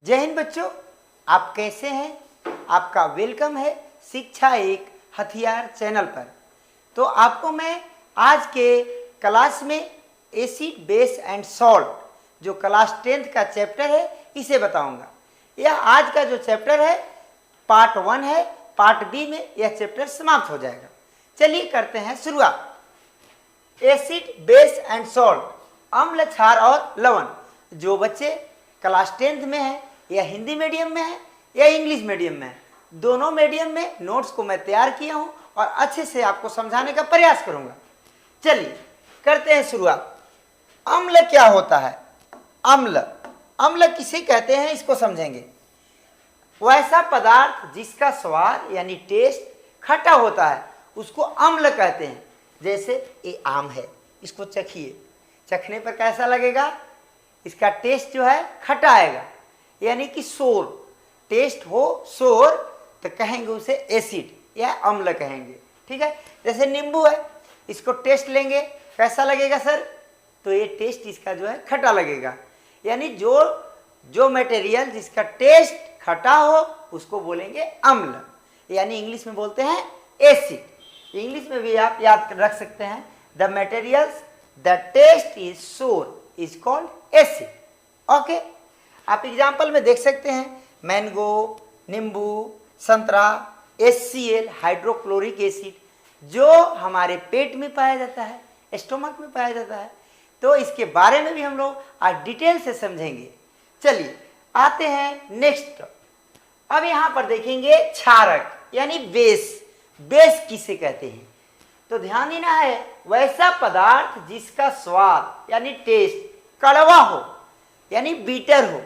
जय हिंद बच्चों, आप कैसे हैं? आपका वेलकम है शिक्षा एक हथियार चैनल पर। तो आपको मैं आज के क्लास में एसिड बेस एंड सॉल्ट जो क्लास 10th का चैप्टर है इसे बताऊंगा। यह आज का जो चैप्टर है पार्ट 1 है। पार्ट बी में यह चैप्टर समाप्त हो जाएगा। चलिए करते हैं शुरुआत। एसिड बेस एंड सॉल्ट, अम्ल क्षार और लवण। जो बच्चे क्लास 10th में है या हिंदी मीडियम में है या इंग्लिश मीडियम में है, दोनों मीडियम में नोट्स को मैं तैयार किया हूं और अच्छे से आपको समझाने का प्रयास करूंगा। चलिए करते हैं शुरुआत। अम्ल क्या होता है? अम्ल, अम्ल किसे कहते हैं इसको समझेंगे। वैसा पदार्थ जिसका स्वाद यानी टेस्ट खट्टा होता है उसको अम्ल कहते हैं। जैसे ये आम है, इसको चखिए, चखने पर कैसा लगेगा? इसका टेस्ट जो है खट्टा आएगा, यानी कि सोर टेस्ट हो, सोर तो कहेंगे उसे एसिड या अम्ल कहेंगे। ठीक है। जैसे नींबू है, इसको टेस्ट लेंगे कैसा लगेगा सर? तो ये टेस्ट इसका जो है खट्टा लगेगा, यानी जो मटेरियल जिसका टेस्ट खट्टा हो उसको बोलेंगे अम्ल, यानी इंग्लिश में बोलते हैं एसिड। इंग्लिश में भी आप याद रख सकते हैं, the materials the test is sour is called acid. Okay, आप एग्जाम्पल में देख सकते हैं, मैंगो, नींबू, संतरा, HCl हाइड्रोक्लोरिक एसिड जो हमारे पेट में पाया जाता है, स्टोमक में पाया जाता है। तो इसके बारे में भी हम लोग आज डिटेल से समझेंगे। चलिए आते हैं नेक्स्ट। अब यहाँ पर देखेंगे क्षारक यानी बेस। बेस किसे कहते हैं? तो ध्यान देना है, वैसा पदार्थ जिसका स्वाद यानी टेस्ट कड़वा हो यानी बीटर हो।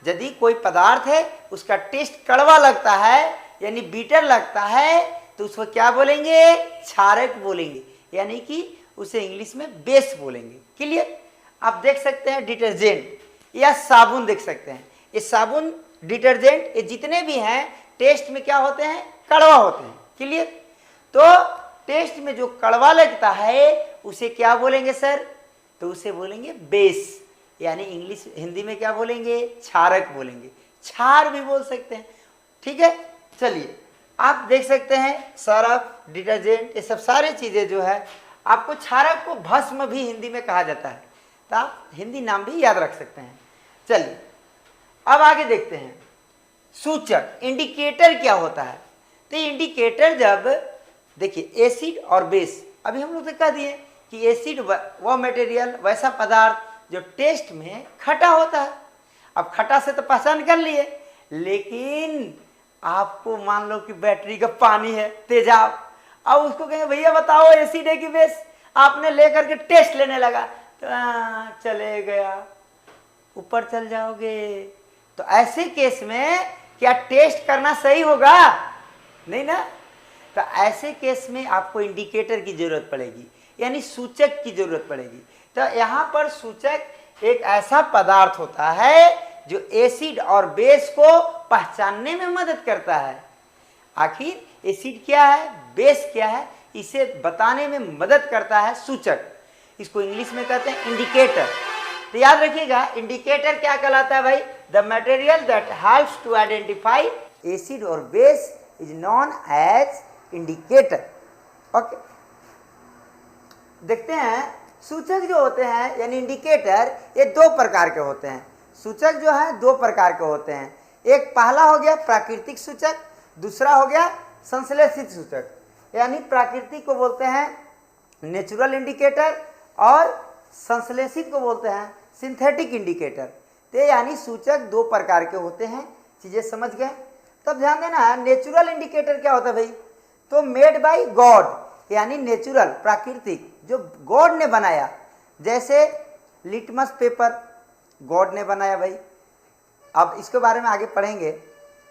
यदि कोई पदार्थ है उसका टेस्ट कड़वा लगता है यानी बीटर लगता है तो उसको क्या बोलेंगे? क्षारक बोलेंगे, यानी कि उसे इंग्लिश में बेस बोलेंगे। क्लियर? आप देख सकते हैं डिटर्जेंट या साबुन देख सकते हैं, ये साबुन, डिटर्जेंट, ये जितने भी हैं टेस्ट में क्या होते हैं? कड़वा होते हैं। क्लियर? तो टेस्ट में जो कड़वा लगता है उसे क्या बोलेंगे सर? तो उसे बोलेंगे बेस, यानी इंग्लिश हिंदी में क्या बोलेंगे? क्षारक बोलेंगे, क्षार भी बोल सकते हैं। ठीक है। चलिए आप देख सकते हैं सर्फ, डिटर्जेंट, ये सब सारी चीजें जो है, आपको क्षारक को भस्म भी हिंदी में कहा जाता है, तो आप हिंदी नाम भी याद रख सकते हैं। चलिए अब आगे देखते हैं सूचक, इंडिकेटर क्या होता है? तो इंडिकेटर, जब देखिए एसिड और बेस, अभी हम लोग तो कह दिए कि एसिड वह मटेरियल, वैसा पदार्थ जो टेस्ट में खट्टा होता है। अब खट्टा से तो पहचान कर लिए, लेकिन आपको मान लो कि बैटरी का पानी है, तेजाब, अब उसको कहें भैया बताओ एसिड है कि बेस, आपने लेकर के टेस्ट लेने लगा तो चले गया, ऊपर चल जाओगे। तो ऐसे केस में क्या टेस्ट करना सही होगा? नहीं ना। तो ऐसे केस में आपको इंडिकेटर की जरूरत पड़ेगी, यानी सूचक की जरूरत पड़ेगी। तो यहाँ पर सूचक एक ऐसा पदार्थ होता है जो एसिड और बेस को पहचानने में मदद करता है। आखिर एसिड क्या है, बेस क्या है, इसे बताने में मदद करता है सूचक। इसको इंग्लिश में कहते हैं इंडिकेटर। तो याद रखिएगा, इंडिकेटर क्या कहलाता है भाई? The material that helps to identify acid और base is known as indicator. Okay, देखते हैं सूचक जो होते हैं यानी इंडिकेटर, ये दो प्रकार के होते हैं। सूचक जो है दो प्रकार के होते हैं। एक पहला हो गया प्राकृतिक सूचक, दूसरा हो गया संश्लेषित सूचक। यानी प्राकृतिक को बोलते हैं नेचुरल इंडिकेटर और संश्लेषित को बोलते हैं सिंथेटिक इंडिकेटर। तो यानी सूचक दो प्रकार के होते हैं। चीजें समझ गए? तब ध्यान देना है, नेचुरल इंडिकेटर क्या होता है भाई? तो मेड बाय गॉड, यानी नेचुरल, प्राकृतिक, जो गॉड ने बनाया। जैसे लिटमस पेपर गॉड ने बनाया भाई, अब इसके बारे में आगे पढ़ेंगे।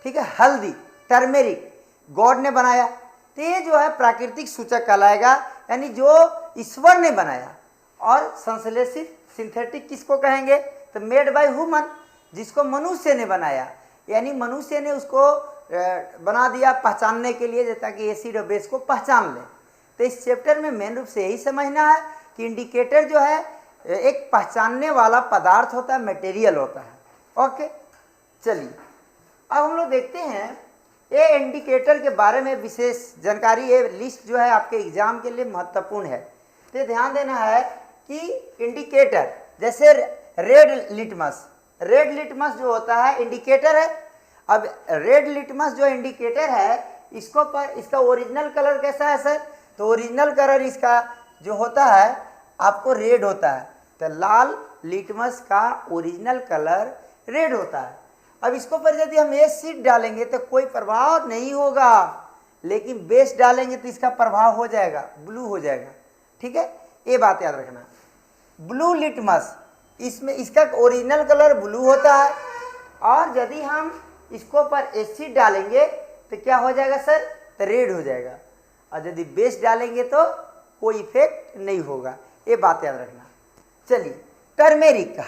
ठीक है। हल्दी, टर्मेरिक, गॉड ने बनाया। तो ये जो है प्राकृतिक सूचक कहलाएगा, यानी जो ईश्वर ने बनाया। और संश्लेषित, सिंथेटिक किसको कहेंगे? तो मेड बाय ह्यूमन, जिसको मनुष्य ने बनाया, यानी मनुष्य ने उसको बना दिया पहचानने के लिए, ताकि एसिड और बेस को पहचान ले। तो इस चैप्टर में मेन रूप से यही समझना है कि इंडिकेटर जो है एक पहचानने वाला पदार्थ होता है, मटेरियल होता है। ओके, चलिए अब हम लोग देखते हैं ये इंडिकेटर के बारे में विशेष जानकारी। ये लिस्ट जो है आपके एग्जाम के लिए महत्वपूर्ण है, तो ध्यान देना है कि इंडिकेटर जैसे रेड लिटमस जो होता है इंडिकेटर है। अब रेड लिटमस जो इंडिकेटर है इसको पर इसका ओरिजिनल कलर कैसा है सर? तो ओरिजिनल कलर इसका जो होता है आपको रेड होता है। तो लाल लिटमस का ओरिजिनल कलर रेड होता है। अब इसको पर यदि हम एसिड डालेंगे तो कोई प्रभाव नहीं होगा, लेकिन बेस डालेंगे तो इसका प्रभाव हो जाएगा, ब्लू हो जाएगा। ठीक है, ये बात याद रखना। ब्लू लिटमस इसमें इसका ओरिजिनल कलर ब्लू होता है, और यदि हम इसको पर एसिड डालेंगे तो क्या हो जाएगा सर? तो रेड हो जाएगा, और यदि बेस डालेंगे तो कोई इफेक्ट नहीं होगा। ये बात याद रखना। चलिए टर्मेरिक,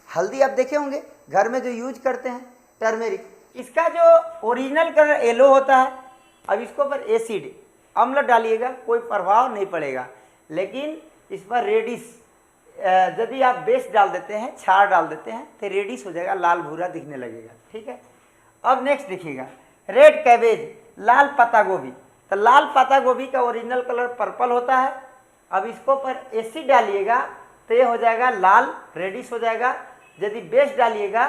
हल्दी आप देखे होंगे घर में जो यूज करते हैं टर्मेरिक, इसका जो ओरिजिनल कलर येलो होता है। अब इसको पर एसिड अम्ल डालिएगा कोई प्रभाव नहीं पड़ेगा, लेकिन इस पर रेडिश यदि आप बेस डाल देते हैं, क्षार डाल देते हैं तो रेडिश हो जाएगा, लाल भूरा दिखने लगेगा। ठीक है, अब नेक्स्ट देखिएगा रेड कैबेज, लाल पत्ता गोभी। तो लाल पत्ता गोभी का ओरिजिनल कलर पर्पल होता है। अब इसको पर एसिड डालिएगा तो ये हो जाएगा लाल, रेडिश हो जाएगा। यदि बेस डालिएगा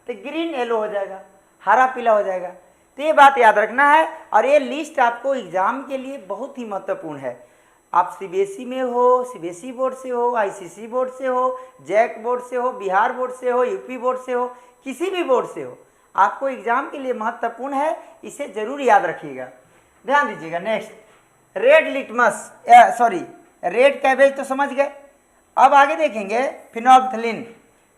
तो ग्रीन येलो हो जाएगा, हरा पीला हो जाएगा। तो ये बात याद रखना है, और ये लिस्ट आपको एग्जाम के लिए बहुत ही महत्वपूर्ण है। आप सीबीएसई में हो, सीबीएसई बोर्ड से हो, आईसीएसई बोर्ड से हो, जैक बोर्ड से हो, बिहार बोर्ड से हो, यूपी बोर्ड से हो, किसी भी बोर्ड से हो, आपको एग्जाम के लिए महत्वपूर्ण है, इसे जरूर याद रखिएगा, ध्यान दीजिएगा। नेक्स्ट रेड कैबेज तो समझ गए। अब आगे देखेंगे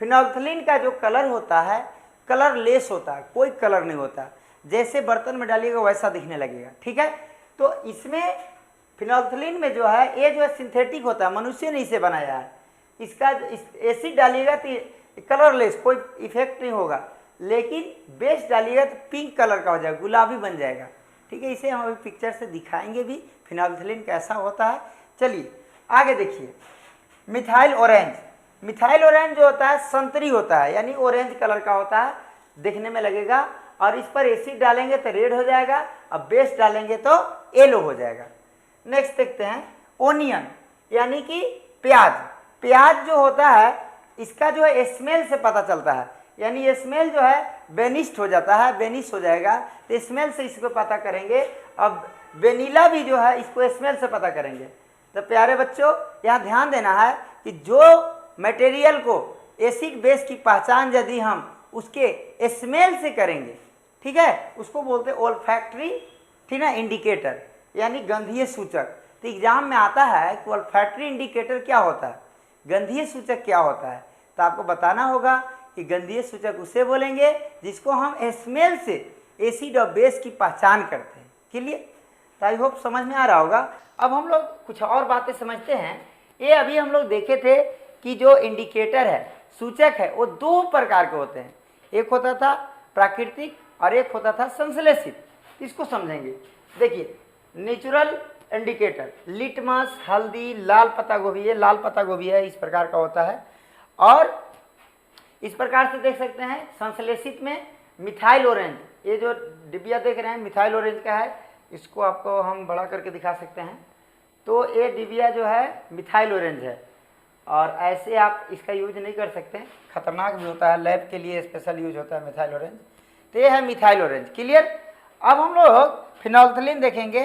फिनोल्फ्थालीन का जो कलर होता है कलर लेस होता है, कोई कलर नहीं होता, जैसे बर्तन में डालिएगा वैसा दिखने लगेगा। ठीक है, तो इसमें फिनोल्फ्थालीन में जो है ये जो है सिंथेटिक होता है, मनुष्य ने इसे बनाया है। इसका एसिड डालिएगा तो कलरलेस, कोई इफेक्ट नहीं होगा, लेकिन बेस डालिएगा तो पिंक कलर का हो जाएगा, गुलाबी बन जाएगा। ठीक है, इसे हम अभी पिक्चर से दिखाएंगे भी फिनोल्फ्थालीन कैसा होता है। चलिए आगे देखिए मिथाइल ऑरेंज जो होता है संतरी होता है, यानी ऑरेंज कलर का होता है, देखने में लगेगा। और इस पर एसिड डालेंगे तो रेड हो जाएगा, अब बेस डालेंगे तो येलो हो जाएगा। नेक्स्ट देखते हैं ओनियन, यानी कि प्याज जो होता है इसका जो है स्मेल से पता चलता है, यानी स्मेल जो है बेनिश हो जाएगा, तो स्मेल से इसको पता करेंगे। अब वेनिला भी जो है इसको स्मेल से पता करेंगे। तो प्यारे बच्चों यहाँ ध्यान देना है कि जो मटेरियल को एसिड बेस की पहचान यदि हम उसके स्मेल से करेंगे, ठीक है, उसको बोलते हैं ओल्फैक्टरी, ठीक है, इंडिकेटर, यानी गंधीय सूचक। तो एग्जाम में आता है कि ओल्फैक्टरी इंडिकेटर क्या होता है, गंधीय सूचक क्या होता है। तो आपको बताना होगा कि गंधीय सूचक उसे बोलेंगे जिसको हम स्मेल से एसिड और बेस की पहचान करते हैं। क्लियर? तो आई होप समझ में आ रहा होगा। अब हम लोग कुछ और बातें समझते हैं। ये अभी हम लोग देखे थे कि जो इंडिकेटर है, सूचक है, वो दो प्रकार के होते हैं, एक होता था प्राकृतिक और एक होता था संश्लेषित। इसको समझेंगे। देखिए नेचुरल इंडिकेटर, लिटमस, हल्दी, लाल पत्ता गोभी, ये लाल पत्ता गोभी है, इस प्रकार का होता है। और इस प्रकार से देख सकते हैं संश्लेषित में मिथाइल ऑरेंज, ये जो डिबिया देख रहे हैं मिथाइल ऑरेंज का है, इसको आपको हम बड़ा करके दिखा सकते हैं। तो ये डिबिया जो है मिथाइल ऑरेंज है, और ऐसे आप इसका यूज नहीं कर सकते, खतरनाक भी होता है, लैब के लिए स्पेशल यूज होता है मिथाइल ऑरेंज। तो ये है मिथाइल ऑरेंज। क्लियर? अब हम लोग फिनोल्फ्थालीन देखेंगे।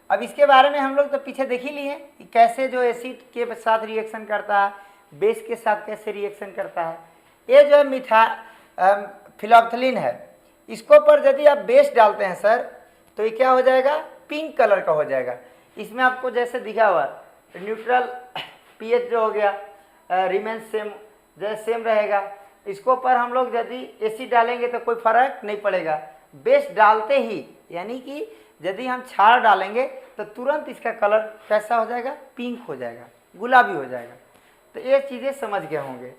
अब इसके बारे में हम लोग तो पीछे देख ही लिए कि कैसे जो एसिड के साथ रिएक्शन करता है, बेस के साथ कैसे रिएक्शन करता है। ये जो फिनोल्फ्थालीन है, इसको पर यदि आप बेस डालते हैं सर तो ये क्या हो जाएगा, पिंक कलर का हो जाएगा। इसमें आपको जैसे दिखा हुआ न्यूट्रल पीएच जो हो गया रिमेन सेम, जैसे सेम रहेगा। इसको पर हम लोग यदि एसिड डालेंगे तो कोई फर्क नहीं पड़ेगा, बेस डालते ही, यानी कि यदि हम क्षार डालेंगे तो तुरंत इसका कलर कैसा हो जाएगा, पिंक हो जाएगा, गुलाबी हो जाएगा। तो ये चीज़ें समझ गए होंगे।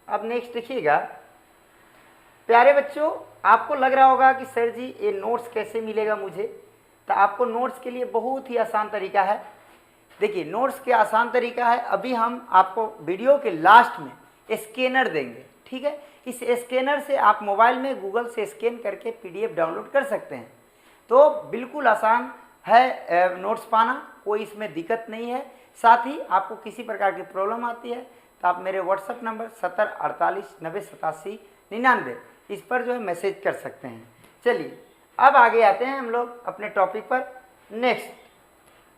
अब नेक्स्ट देखिएगा प्यारे बच्चों, आपको लग रहा होगा कि सर जी ये नोट्स कैसे मिलेगा मुझे। तो आपको नोट्स के लिए बहुत ही आसान तरीका है। देखिए नोट्स के आसान तरीका है, अभी हम आपको वीडियो के लास्ट में स्कैनर देंगे, ठीक है। इस स्कैनर से आप मोबाइल में गूगल से स्कैन करके PDF डाउनलोड कर सकते हैं। तो बिल्कुल आसान है नोट्स पाना, कोई इसमें दिक्कत नहीं है। साथ ही आपको किसी प्रकार की प्रॉब्लम आती है तो आप मेरे व्हाट्सएप नंबर 7048908799 इस पर जो है मैसेज कर सकते हैं। चलिए अब आगे आते हैं हम लोग अपने टॉपिक पर। नेक्स्ट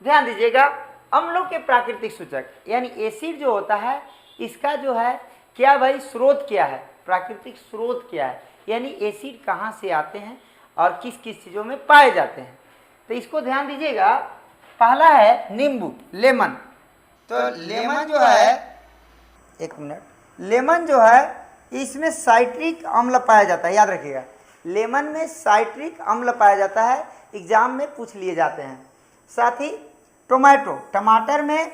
ध्यान दीजिएगा, अम्लों के प्राकृतिक सूचक यानी एसिड जो होता है इसका जो है क्या भाई स्रोत क्या है, प्राकृतिक स्रोत क्या है, यानी एसिड कहाँ से आते हैं और किस किस चीज़ों में पाए जाते हैं। तो इसको ध्यान दीजिएगा, पहला है नींबू, लेमन। तो लेमन जो है, एक मिनट, लेमन जो है इसमें साइट्रिक अम्ल पाया जाता है, याद रखिएगा लेमन में साइट्रिक अम्ल पाया जाता है, एग्जाम में पूछ लिए जाते हैं। साथ ही टोमेटो, टमाटर में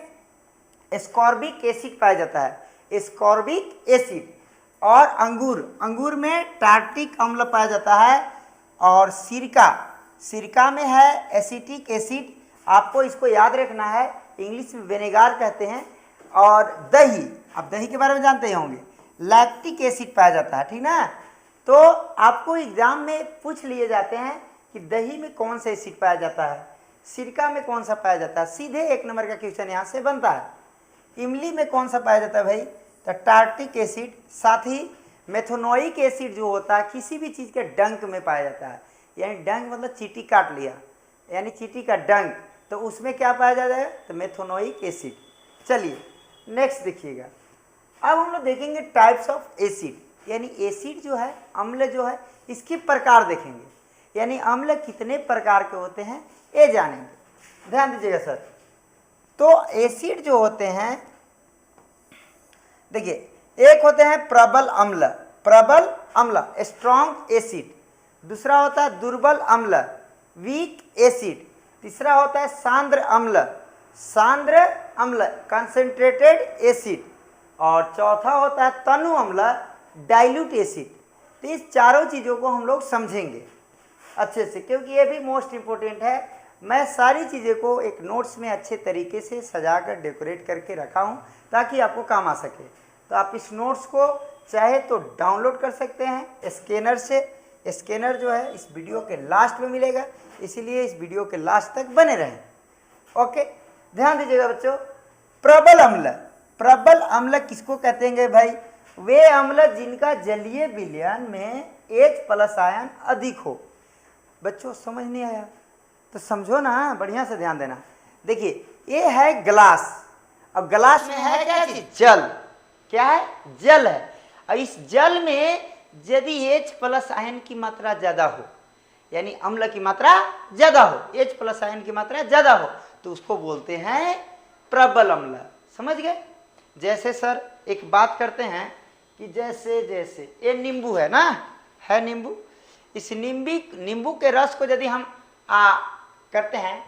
एस्कॉर्बिक एसिड पाया जाता है, एस्कॉर्बिक एसिड। और अंगूर, अंगूर में टार्टिक अम्ल पाया जाता है। और सिरका, सिरका में है एसिटिक एसिड, आपको इसको याद रखना है, इंग्लिश में विनेगार कहते हैं। और दही, आप दही के बारे में जानते ही होंगे, लैक्टिक एसिड पाया जाता है, ठीक ना। तो आपको एग्जाम में पूछ लिए जाते हैं कि दही में कौन सा एसिड पाया जाता है, सिरका में कौन सा पाया जाता है, सीधे 1 नंबर का क्वेश्चन यहाँ से बनता है। इमली में कौन सा पाया जाता है भाई, तो टार्टिक एसिड। साथ ही मेथोनोइक एसिड जो होता है किसी भी चीज़ के डंक में पाया जाता है, यानी डंक मतलब चींटी काट लिया, यानी चींटी का डंक, तो उसमें क्या पाया जाता है, तो मेथोनोइक एसिड। चलिए नेक्स्ट देखिएगा, अब हम लोग देखेंगे टाइप्स ऑफ एसिड, यानी एसिड जो है, अम्ल जो है, इसके प्रकार देखेंगे, यानी अम्ल कितने प्रकार के होते हैं ये जानेंगे। ध्यान दीजिएगा सर, तो एसिड जो होते हैं, देखिए एक होते हैं प्रबल अम्ल, प्रबल अम्ल स्ट्रॉन्ग एसिड। दूसरा होता है दुर्बल अम्ल, वीक एसिड। तीसरा होता है सांद्र अम्ल, सांद्र अम्ल कंसंट्रेटेड एसिड। और चौथा होता है तनु अम्ल, डाइल्यूट एसिड। तो इस चारों चीज़ों को हम लोग समझेंगे अच्छे से, क्योंकि ये भी मोस्ट इम्पोर्टेंट है। मैं सारी चीज़ें को एक नोट्स में अच्छे तरीके से सजाकर डेकोरेट करके रखा हूँ ताकि आपको काम आ सके। तो आप इस नोट्स को चाहे तो डाउनलोड कर सकते हैं स्कैनर से, स्कैनर जो है इस वीडियो के लास्ट में मिलेगा, इसीलिए इस वीडियो के लास्ट तक बने रहें। ओके, ध्यान दीजिएगा बच्चों, प्रबल अम्ल, प्रबल अम्ल किसको कहते हैं भाई, वे अम्ल जिनका जलीय विलयन में H+ आयन अधिक हो। बच्चों समझ नहीं आया तो समझो ना, बढ़िया से ध्यान देना। देखिए ये है ग्लास, अब ग्लास में है क्या चीज, जल, क्या है, जल है। और इस जल में यदि H+ आयन की मात्रा ज्यादा हो, यानी अम्ल की मात्रा ज्यादा हो, H+ आयन की मात्रा ज्यादा हो, तो उसको बोलते हैं प्रबल अम्ल। समझ गए। जैसे सर एक बात करते हैं कि जैसे जैसे ये नींबू है ना, है नींबू, इस नींबू के रस को यदि हम करते हैं,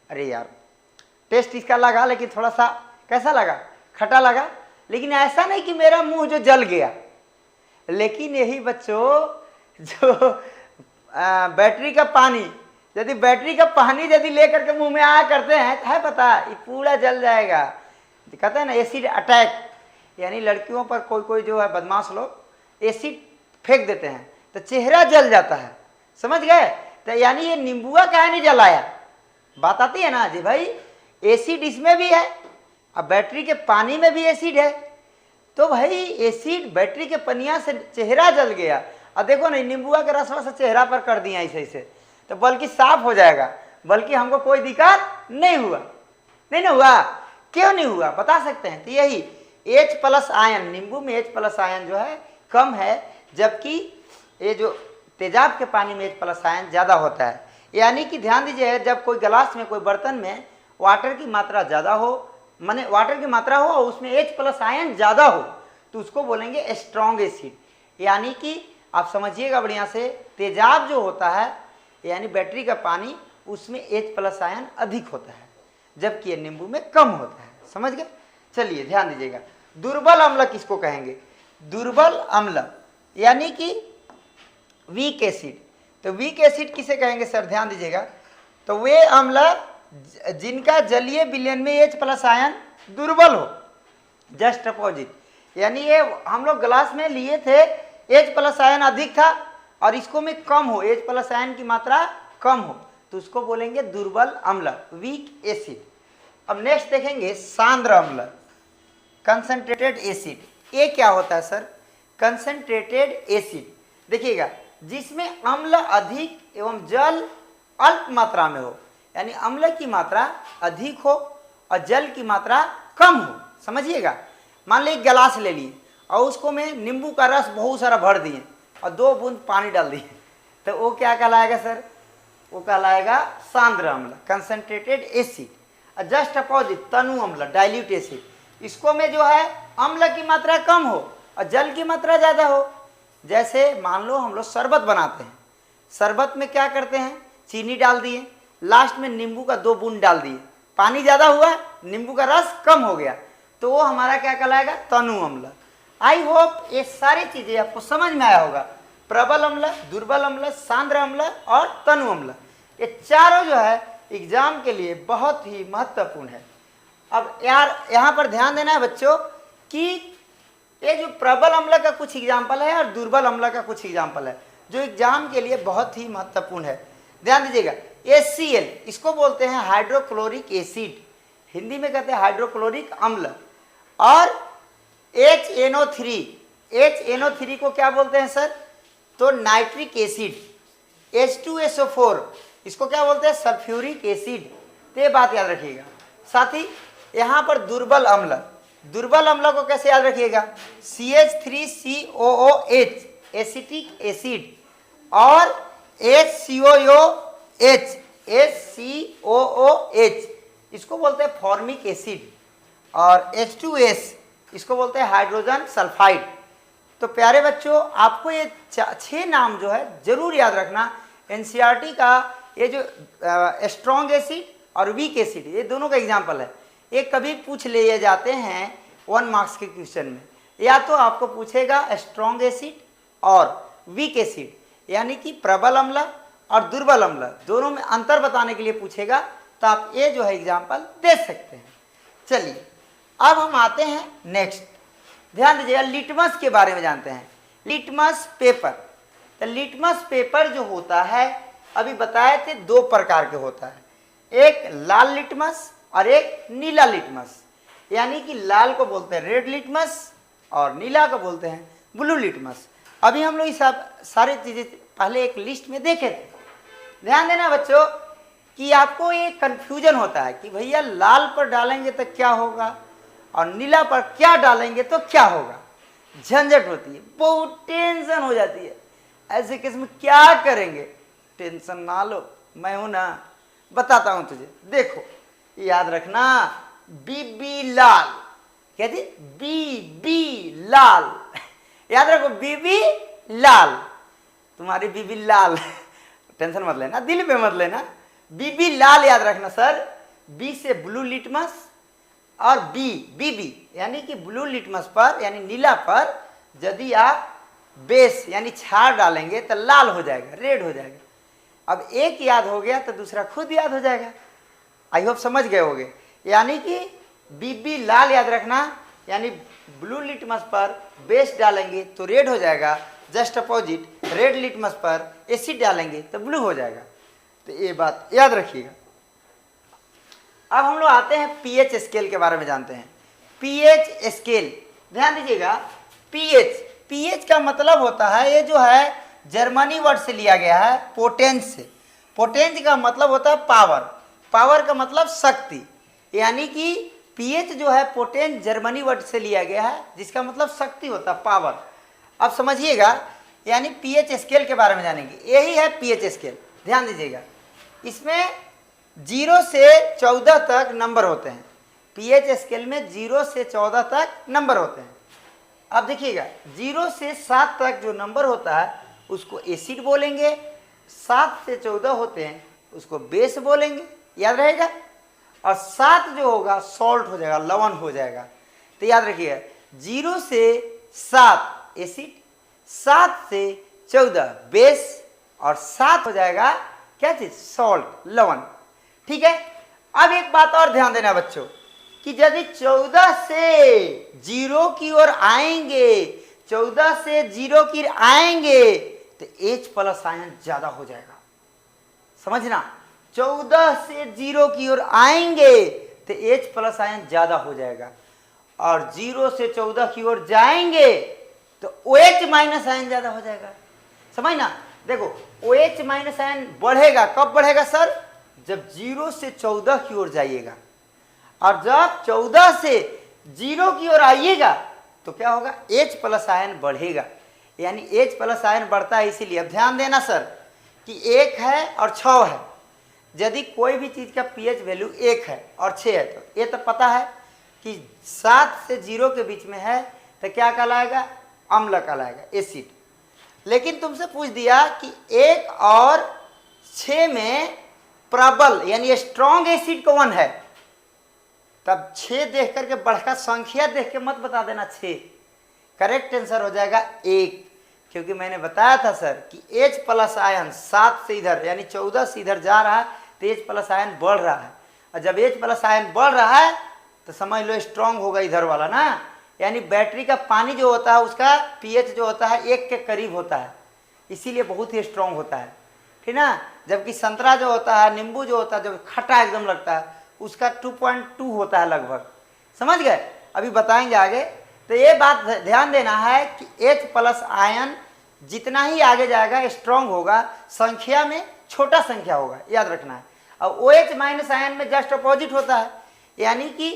अरे यार टेस्ट इसका लगा, लेकिन थोड़ा सा कैसा लगा, खट्टा लगा, लेकिन ऐसा नहीं कि मेरा मुंह जो जल गया। लेकिन यही बच्चों जो बैटरी का पानी, यदि बैटरी का पानी यदि लेकर के मुंह में आया करते हैं तो है पता, ये पूरा जल जाएगा। कहते हैं ना एसिड अटैक, यानी लड़कियों पर कोई कोई जो है बदमाश लोग एसिड फेंक देते हैं तो चेहरा जल जाता है। समझ गए। तो यानी ये नींबुआ काहे नहीं जलाया, बात आती है ना जी भाई, एसिड इसमें भी है, अब बैटरी के पानी में भी एसिड है, तो भाई एसिड बैटरी के पनिया से चेहरा जल गया। अब देखो ना नींबुआ के रसवा से चेहरा पर कर दिया ऐसे ऐसे, तो बल्कि साफ हो जाएगा, बल्कि हमको कोई दिक्कत नहीं हुआ। नहीं ना हुआ, क्यों नहीं हुआ बता सकते हैं। तो यही H+ आयन, नींबू में H+ आयन जो है कम है, जबकि ये जो तेजाब के पानी में H+ आयन ज़्यादा होता है। यानी कि ध्यान दीजिए, जब कोई गिलास में कोई बर्तन में वाटर की मात्रा ज़्यादा हो, माने वाटर की मात्रा हो और उसमें H+ आयन ज़्यादा हो, तो उसको बोलेंगे स्ट्रॉन्ग एसिड। यानी कि आप समझिएगा बढ़िया से, तेजाब जो होता है यानी बैटरी का पानी, उसमें H+ आयन अधिक होता है, जबकि ये नींबू में कम होता है। समझ गए। चलिए ध्यान दीजिएगा, दुर्बल अम्ल किसको कहेंगे, दुर्बल अम्ल यानी कि वीक एसिड। तो वीक एसिड किसे कहेंगे सर, ध्यान दीजिएगा, तो वे अम्ल जिनका जलीय विलयन में H+ आयन दुर्बल हो, जस्ट अपोजिट, यानी ये हम लोग ग्लास में लिए थे, H प्लस आयन अधिक था और इसको में कम हो, H प्लस आयन की मात्रा कम हो, तो उसको बोलेंगे दुर्बल अम्ल, वीक एसिड। अब नेक्स्ट देखेंगे सांद्र अम्ल, कंसंट्रेटेड एसिड। ये क्या होता है सर? कंसंट्रेटेड एसिड देखिएगा, जिसमें अम्ल अधिक एवं जल अल्प मात्रा में हो, यानी अम्ल की मात्रा अधिक हो और जल की मात्रा कम हो। समझिएगा, मान लीजिए गिलास ले लिए और उसको में नींबू का रस बहुत सारा भर दिए और 2 बूंद पानी डाल दिए, तो वो क्या कहलाएगा सर? वो कहलाएगा सांद्र अम्ल, कंसंट्रेटेड एसिड। जस्ट अपोजिट तनु अम्ल, डाइल्यूट एसिड, इसको में जो है अम्ल की मात्रा कम हो और जल की मात्रा ज़्यादा हो। जैसे मान लो हम लोग शरबत बनाते हैं, शरबत में क्या करते हैं? चीनी डाल दिए, लास्ट में नींबू का 2 बूंद डाल दिए, पानी ज़्यादा हुआ, नींबू का रस कम हो गया, तो वो हमारा क्या कहलाएगा? तनु अम्ल। आई होप ये सारी चीज़ें आपको समझ में आया होगा। प्रबल अम्ल, दुर्बल अम्ल, सांद्र अम्ल और तनु अम्ल, ये चारों जो है एग्जाम के लिए बहुत ही महत्वपूर्ण है। अब यार यहाँ पर ध्यान देना है बच्चों कि ये जो प्रबल अम्ल का कुछ एग्जाम्पल है और दुर्बल अम्ल का कुछ एग्जाम्पल है जो एग्जाम के लिए बहुत ही महत्वपूर्ण है। ध्यान दीजिएगा, HCl इसको बोलते हैं हाइड्रोक्लोरिक एसिड, हिंदी में कहते हैं हाइड्रोक्लोरिक अम्ल। और HNO3 को क्या बोलते हैं सर? तो नाइट्रिक एसिड। H2SO4 इसको क्या बोलते हैं? Sulphuric acid. तो ये बात याद रखिएगा। साथ ही यहाँ पर दुर्बल अम्ल, दुर्बल अम्ल को कैसे याद रखिएगा? CH3COOH एसिटिक एसिड और HCOOH इसको बोलते हैं फॉर्मिक एसिड और H2S इसको बोलते हैं हाइड्रोजन सल्फाइड। तो प्यारे बच्चों, आपको ये 6 नाम जो है जरूर याद रखना। NCERT का ये जो स्ट्रॉन्ग एसिड और वीक एसिड, ये दोनों का एग्जाम्पल है। ये कभी पूछ लिए जाते हैं 1 मार्क्स के क्वेश्चन में, या तो आपको पूछेगा स्ट्रॉन्ग एसिड और वीक एसिड, यानी कि प्रबल अम्ल और दुर्बल अम्ल दोनों में अंतर बताने के लिए पूछेगा, तो आप ये जो है एग्जाम्पल दे सकते हैं। चलिए अब हम आते हैं नेक्स्ट। ध्यान दीजिएगा, लिटमस के बारे में जानते हैं। लिटमस पेपर, तो लिटमस पेपर जो होता है अभी बताए थे 2 प्रकार के होता है, एक लाल लिटमस और एक नीला लिटमस। यानी कि लाल को बोलते हैं रेड लिटमस और नीला को बोलते हैं ब्लू लिटमस। अभी हम लोग ये सब सारी चीज़ें पहले एक लिस्ट में देखे थे। ध्यान देना बच्चों कि आपको ये कन्फ्यूजन होता है कि भैया लाल पर डालेंगे तो क्या होगा और नीला पर क्या डालेंगे तो क्या होगा। झंझट होती है, बहुत टेंशन हो जाती है। ऐसे केस में क्या करेंगे? टेंशन ना लो, मैं हूं ना, बताता हूं तुझे। देखो याद रखना, बीबी लाल, क्या थी? बीबी लाल याद रखो, बीबी लाल, तुम्हारी बीबी लाल टेंशन मत लेना, दिल पे मत लेना, बीबी लाल याद रखना सर। बी से ब्लू लिटमस और बीबी यानी कि ब्लू लिटमस पर यानी नीला पर यदि आप बेस यानी छार डालेंगे तो लाल हो जाएगा, रेड हो जाएगा। अब एक याद हो गया तो दूसरा खुद याद हो जाएगा। आई होप समझ गए होगे। यानी कि बीबी लाल याद रखना, यानी ब्लू लिटमस पर बेस डालेंगे तो रेड हो जाएगा, जस्ट अपोजिट रेड लिटमस पर एसिड डालेंगे तो ब्लू हो जाएगा। तो ये बात याद रखिएगा। अब हम लोग आते हैं पीएच स्केल के बारे में जानते हैं। पीएच स्केल, ध्यान दीजिएगा, पीएच का मतलब होता है, ये जो है जर्मनी वर्ड से लिया गया है, पोटेंस से। पोटेंस का मतलब होता है पावर, पावर का मतलब शक्ति, यानी कि पीएच जो है पोटेंस जर्मनी वर्ड से लिया गया है जिसका मतलब शक्ति होता है, पावर। अब समझिएगा, यानी पीएच स्केल के बारे में जानेंगे, यही है पीएच स्केल। ध्यान दीजिएगा, इसमें 0 से 14 तक नंबर होते हैं। पीएच स्केल में 0 से 14 तक नंबर होते हैं। अब देखिएगा, 0 से 7 तक जो नंबर होता है उसको एसिड बोलेंगे, 7 से 14 होते हैं उसको बेस बोलेंगे, याद रहेगा। और 7 जो होगा सॉल्ट हो जाएगा, लवण हो जाएगा। तो याद रखिएगा, 0 से 7 एसिड, 7 से 14 बेस और 7 हो जाएगा क्या चीज? सॉल्ट, लवण। ठीक है। अब एक बात और ध्यान देना बच्चों कि कि यदि 14 से 0 की ओर आएंगे, 14 से 0 की ओर आएंगे तो H प्लस आयन ज्यादा हो जाएगा। समझना, 14 से 0 की ओर आएंगे तो H प्लस आयन ज्यादा हो जाएगा, और 0 से 14 की ओर जाएंगे तो OH माइनस आयन ज्यादा हो जाएगा। समझना, देखो OH माइनस आयन बढ़ेगा, कब बढ़ेगा सर? जब 0 से 14 की ओर जाइएगा, और जब 14 से 0 की ओर आइएगा तो क्या होगा? H प्लस आयन बढ़ेगा, यानी H प्लस आयन बढ़ता है। इसीलिए अब ध्यान देना सर कि 1 है और 6 है, यदि कोई भी चीज़ का pH वैल्यू 1 है और 6 है तो ये तो पता है कि 7 से 0 के बीच में है तो क्या कहलाएगा? अम्ल कहलाएगा, एसिड। लेकिन तुमसे पूछ दिया कि 1 और 6 में प्रबल यानी स्ट्रॉन्ग एसिड कौन है, तब 6 देख करके बढ़कर संख्या देख के मत बता देना 6, करेक्ट आंसर हो जाएगा 1, क्योंकि मैंने बताया था सर कि H प्लस आयन 7 से इधर यानी 14 से इधर जा रहा है तो H प्लस आयन बढ़ रहा है, और जब H प्लस आयन बढ़ रहा है तो समझ लो स्ट्रॉन्ग होगा इधर वाला ना, यानी बैटरी का पानी जो होता है उसका pH जो होता है 1 के करीब होता है, इसीलिए बहुत ही स्ट्रॉन्ग होता है, ठीक ना। जबकि संतरा जो होता है, नींबू जो होता है, जब खट्टा एकदम लगता है उसका 2.2 होता है लगभग। समझ गए? अभी बताएंगे आगे। तो ये बात ध्यान देना है कि H प्लस आयन जितना ही आगे जाएगा स्ट्रॉन्ग होगा, संख्या में छोटा संख्या होगा, याद रखना है। और OH माइनस आयन में जस्ट अपोजिट होता है, यानी कि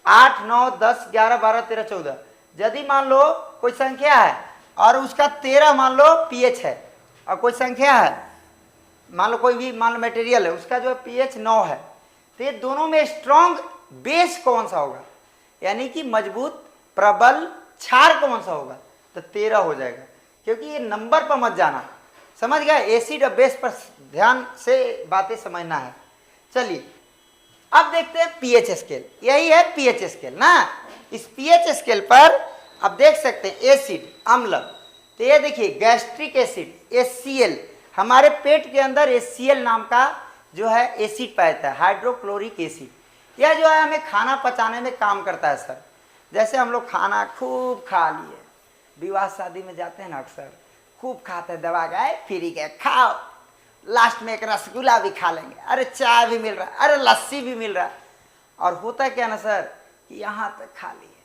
8, 9, 10, 11, 12, 13, 14, यदि मान लो कोई संख्या है और उसका 13 मान लो pH है, और कोई संख्या है मान लो कोई भी मान लो मटेरियल है उसका जो pH 9 है, तो ये दोनों में स्ट्रॉन्ग बेस कौन सा होगा, यानी कि मजबूत प्रबल क्षार कौन सा होगा? तो 13 हो जाएगा, क्योंकि ये नंबर पर मत जाना। समझ गया? एसिड और बेस पर ध्यान से बातें समझना है। चलिए अब देखते हैं pH स्केल, यही है pH स्केल ना। इस pH स्केल पर आप देख सकते हैं एसिड अम्ल, तो ये देखिए गैस्ट्रिक एसिड HCl, हमारे पेट के अंदर HCl नाम का जो है एसिड पाया जाता है, हाइड्रोक्लोरिक एसिड। यह जो है हमें खाना पचाने में काम करता है सर। जैसे हम लोग खाना खूब खा लिए, विवाह शादी में जाते हैं ना, अक्सर खूब खाते हैं, दबा गए फ्री गए खाओ, लास्ट में एक रसगुल्ला भी खा लेंगे, अरे चाय भी मिल रहा है, अरे लस्सी भी मिल रहा है, और होता क्या ना सर कि यहाँ तक खा लिए,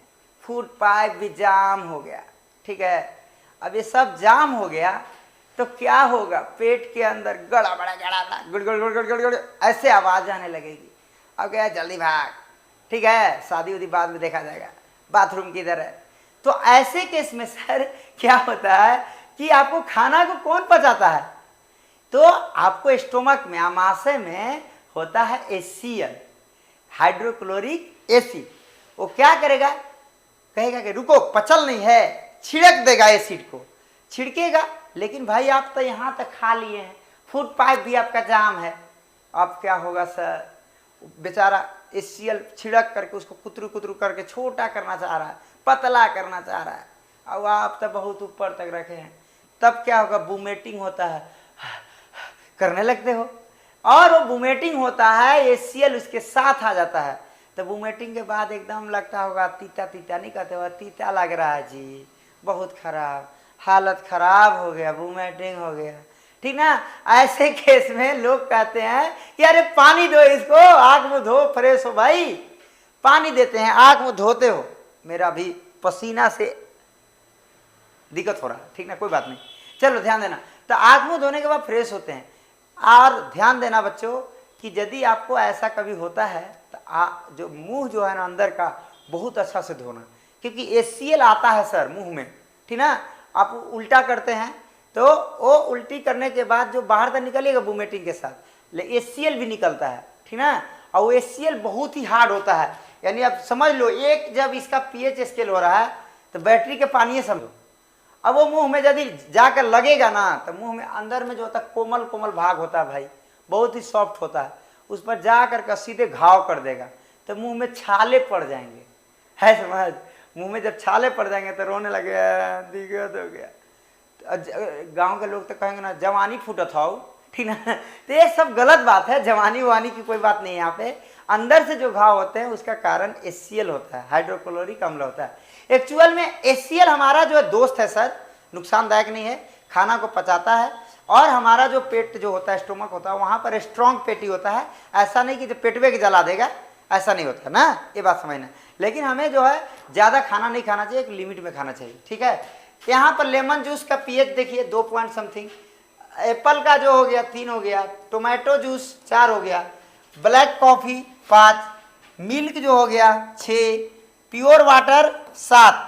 फूड पाइप भी जाम हो गया, ठीक है। अब ये सब जाम हो गया तो क्या होगा? पेट के अंदर गड़ा बड़ा गड़ा गुड़ गुड़ गुड़ गुड़ गुड़ गुड़ ऐसे आवाज आने लगेगी। अब क्या, जल्दी भाग, ठीक है, शादी उदी बाद में देखा जाएगा, बाथरूम किधर है। तो ऐसे केस में सर क्या होता है कि आपको खाना को कौन पचाता है? तो आपको स्टोमक में, आमाशय में होता है HCl, हाइड्रोक्लोरिक एसिड। वो क्या करेगा? कहेगा कि रुको, पचल नहीं है, छिड़क देगा एसिड को, छिड़केगा। लेकिन भाई आप तो यहाँ तक खा लिए हैं, फूड पाइप भी आपका जाम है। अब क्या होगा सर? बेचारा HCl छिड़क करके उसको कुतरू कुतरू करके छोटा करना चाह रहा है, पतला करना चाह रहा है, अब आप तो बहुत ऊपर तक रखे हैं। तब क्या होगा? वोमिटिंग होता है, करने लगते हो, और वो वोमिटिंग होता है, HCl उसके साथ आ जाता है। तो वोमिटिंग के बाद एकदम लगता होगा तीता तीता, नहीं कहते हो, तीता लग रहा है जी, बहुत खराब, हालत खराब हो गया, वोमिटिंग हो गया, ठीक ना। ऐसे केस में लोग कहते हैं कि अरे पानी दो इसको, आंख मुंह धो, फ्रेश हो भाई। पानी देते हैं, आंख मुंह धोते हो, मेरा भी पसीना से दिक्कत हो रहा है, ठीक ना, कोई बात नहीं, चलो ध्यान देना। तो आंख मुंह धोने के बाद फ्रेश होते हैं। और ध्यान देना बच्चों कि यदि आपको ऐसा कभी होता है तो जो मुंह जो है ना अंदर का, बहुत अच्छा से धोना, क्योंकि HCl आता है सर मुंह में, ठीक ना। आप उल्टा करते हैं तो वो उल्टी करने के बाद जो बाहर तक निकलेगा वोमिटिंग के साथ, HCl भी निकलता है, ठीक ना। और वो HCl बहुत ही हार्ड होता है, यानी आप समझ लो एक जब इसका pH स्केल हो रहा है तो बैटरी के पानी समझो। अब वो मुंह में यदि जाकर लगेगा ना तो मुंह में अंदर में जो होता है कोमल कोमल भाग होता है भाई, बहुत ही सॉफ्ट होता है, उस पर जा करके सीधे घाव कर देगा, तो मुंह में छाले पड़ जाएंगे, है समझ। मुंह में जब छाले पड़ जाएंगे तो रोने लगे, दिक्कत हो गया। गांव के लोग तो कहेंगे ना जवानी फूटत हो, ठीक ना। तो ये सब गलत बात है, जवानी वानी की कोई बात नहीं है यहाँ पे। अंदर से जो घाव होते हैं उसका कारण HCl होता है, हाइड्रोक्लोरिक अम्ल होता है। एक्चुअल में HCl हमारा जो है दोस्त है सर, नुकसानदायक नहीं है, खाना को पचाता है और हमारा जो पेट जो होता है, स्टोमक होता है, वहाँ पर स्ट्रॉन्ग पेटी होता है। ऐसा नहीं कि जो पेटवे के जला देगा, ऐसा नहीं होता ना, ये बात समझना। लेकिन हमें जो है ज़्यादा खाना नहीं खाना चाहिए, एक लिमिट में खाना चाहिए, ठीक है। यहाँ पर लेमन जूस का pH देखिए 2 पॉइंट समथिंग, एप्पल का जो हो गया 3 हो गया, टोमेटो जूस 4 हो गया, ब्लैक कॉफ़ी 5, मिल्क जो हो गया 6, प्योर वाटर 7,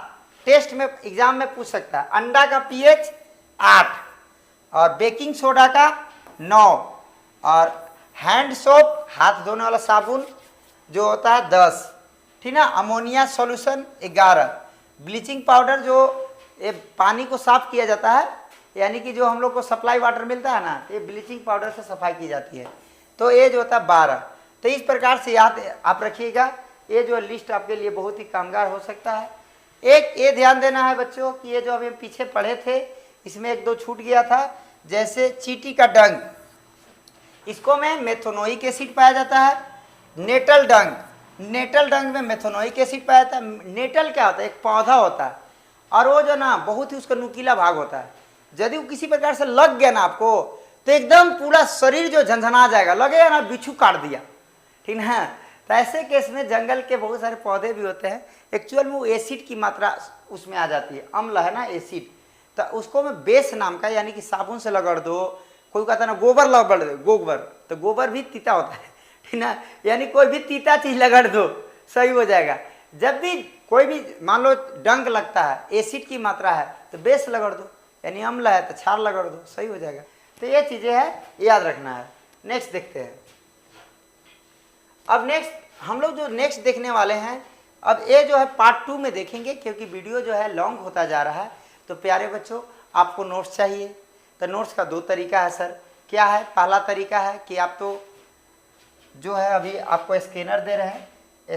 टेस्ट में एग्जाम में पूछ सकता है। अंडा का pH 8 और बेकिंग सोडा का 9 और हैंड सोप हाथ धोने वाला साबुन जो होता है 10, ठीक ना। अमोनिया सॉल्यूशन 11, ब्लीचिंग पाउडर जो ये पानी को साफ किया जाता है, यानी कि जो हम लोग को सप्लाई वाटर मिलता है ना, ये ब्लीचिंग पाउडर से सफाई की जाती है, तो ये जो होता है 12। तो इस प्रकार से याद आप रखिएगा, ये जो लिस्ट आपके लिए बहुत ही कामगार हो सकता है। एक ये ध्यान देना है बच्चों कि ये जो अभी पीछे पढ़े थे इसमें 1-2 छूट गया था, जैसे चींटी का डंक, इसको में मेथोनोइक एसिड पाया जाता है। नेटल डंक, नेटल डंक में मेथोनोइक एसिड पाया जाता है। नेटल क्या होता है, एक पौधा होता है और वो जो ना बहुत ही उसका नुकीला भाग होता है, यदि वो किसी प्रकार से लग गया ना आपको तो एकदम पूरा शरीर जो झंझना जाएगा, लगेगा ना बिच्छू काट दिया, ठीक ना। तो ऐसे केस में जंगल के बहुत सारे पौधे भी होते हैं, एक्चुअल में वो एसिड की मात्रा उसमें आ जाती है, अम्ल है ना एसिड, तो उसको मैं बेस नाम का, यानी कि साबुन से लगड़ दो, कोई कहता है ना गोबर लगड़ दो, गोबर, तो गोबर भी तीता होता है, ठीक ना, यानी कोई भी तीता चीज लगड़ दो सही हो जाएगा। जब भी कोई भी मान लो डंक लगता है, एसिड की मात्रा है तो बेस लगड़ दो, यानी अम्ल है तो क्षार लगड़ दो, सही हो जाएगा। तो ये चीजें है, याद रखना है। नेक्स्ट देखते हैं। अब नेक्स्ट हम लोग जो नेक्स्ट देखने वाले हैं, अब ये जो है पार्ट 2 में देखेंगे, क्योंकि वीडियो जो है लॉन्ग होता जा रहा है। तो प्यारे बच्चों, आपको नोट्स चाहिए, तो नोट्स का 2 तरीका है सर। क्या है, पहला तरीका है कि आप तो जो है अभी आपको स्कैनर दे रहे हैं,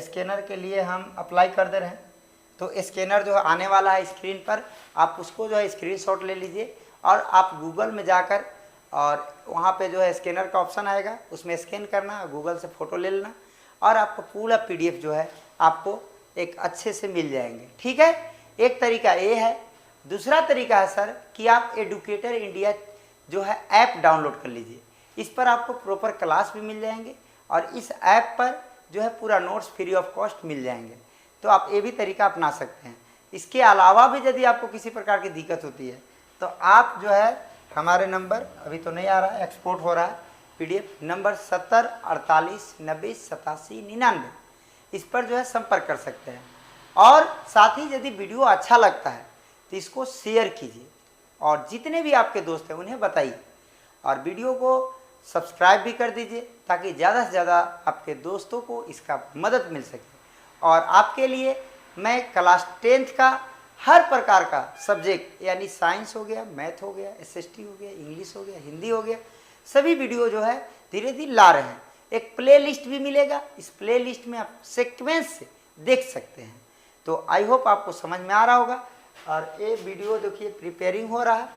स्कैनर के लिए हम अप्लाई कर दे रहे हैं, तो स्कैनर जो है आने वाला है स्क्रीन पर, आप उसको जो है स्क्रीनशॉट ले लीजिए और आप गूगल में जाकर और वहाँ पे जो है स्कैनर का ऑप्शन आएगा, उसमें स्कैन करना, गूगल से फ़ोटो ले लेना और आपको पूरा PDF जो है आपको एक अच्छे से मिल जाएंगे, ठीक है। एक तरीका ये है। दूसरा तरीका है सर कि आप एडुकेटर इंडिया जो है ऐप डाउनलोड कर लीजिए, इस पर आपको प्रॉपर क्लास भी मिल जाएंगे और इस ऐप पर जो है पूरा नोट्स फ्री ऑफ कॉस्ट मिल जाएंगे। तो आप ये भी तरीका अपना सकते हैं। इसके अलावा भी यदि आपको किसी प्रकार की दिक्कत होती है तो आप जो है हमारे नंबर, अभी तो नहीं आ रहा है, एक्सपोर्ट हो रहा है PDF, नंबर 70 48 90 87 99, इस पर जो है संपर्क कर सकते हैं। और साथ ही यदि वीडियो अच्छा लगता है तो इसको शेयर कीजिए और जितने भी आपके दोस्त हैं उन्हें बताइए और वीडियो को सब्सक्राइब भी कर दीजिए, ताकि ज़्यादा से ज़्यादा आपके दोस्तों को इसका मदद मिल सके। और आपके लिए मैं क्लास 10th का हर प्रकार का सब्जेक्ट, यानी साइंस हो गया, मैथ हो गया, SST हो गया, इंग्लिश हो गया, हिंदी हो गया, सभी वीडियो जो है धीरे धीरे ला रहे हैं। एक प्ले लिस्ट भी मिलेगा, इस प्ले लिस्ट में आप सीक्वेंस से देख सकते हैं। तो आई होप आपको समझ में आ रहा होगा। और ये वीडियो देखिए प्रिपेयरिंग हो रहा है।